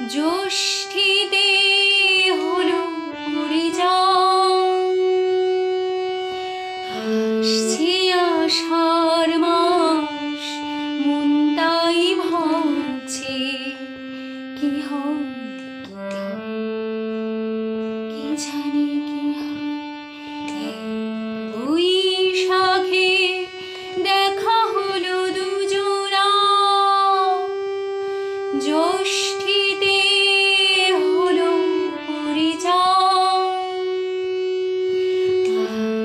জ্যৈষ্ঠীতে হলো পরিচয়, আসছে আষাঢ় মাস, মন তাই ভাবছে কি হয় কি জানি কি হয়। বৈশাখে দেখা হলো দুজনা, জ্যৈষ্ঠীতে হলো পরিচয়,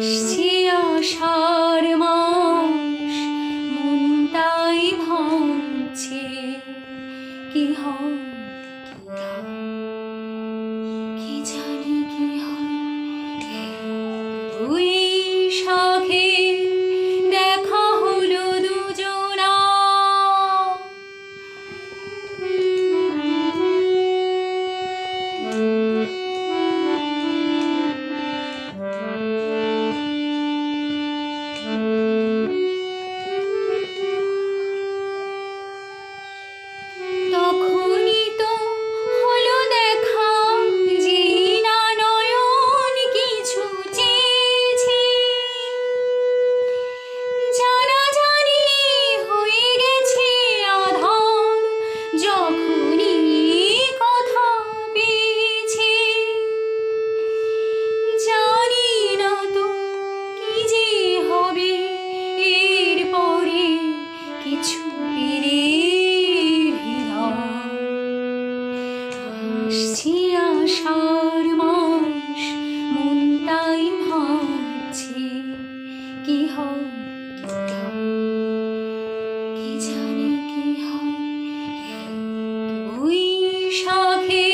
আসছে আষাঢ় মাস, মন তাই ভাবছে কি হয় কি জানি কি হয়। বৈশাখে দেখা হলো দুজনা, তখনই তো হলো দেখা, যে না নয়ন কিছু চেয়েছে, জানাজানি হয়ে গেছে আধার, যখনই কথা পেয়েছে। জানি না তো কি যে হবে এরপরে, কিছু পেরে আসছে আষাঢ় মাস, মন তাই ভাবছে কি হয় কি জানি কি হয়। বৈশাখে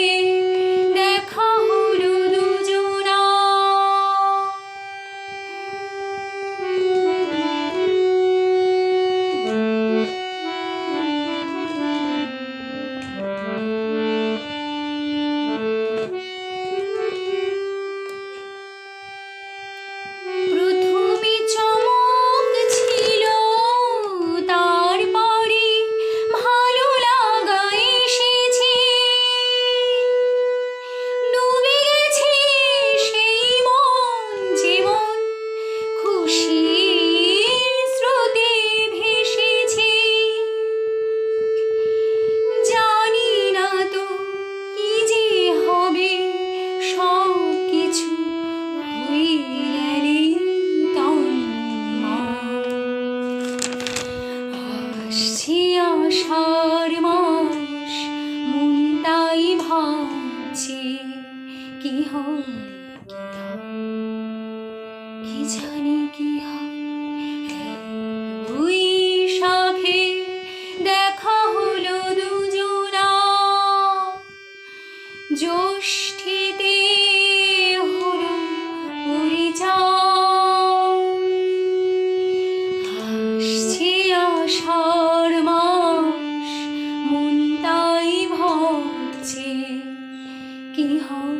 দেখা হলো দুজনা। প্রথমে চমক ছিল, তারপরে ভালো লাগা এসেছে, ডুবে গেছে সেই মন যেমন খুশির স্রোতে ভেসেছে। জানি না তো কি যে হবে, সব কিছু হয়ে গেলে আসছে আষাঢ় মাস, মন তাই ভাবছে কি হয় কি জানি কি হয়। বৈশাখে দেখা হলো দুজনা, জ্যৈষ্ঠীতে হলো পরিচয়, আসছে আষাঢ় মাস, মন তাই ভাবছে কি হয়।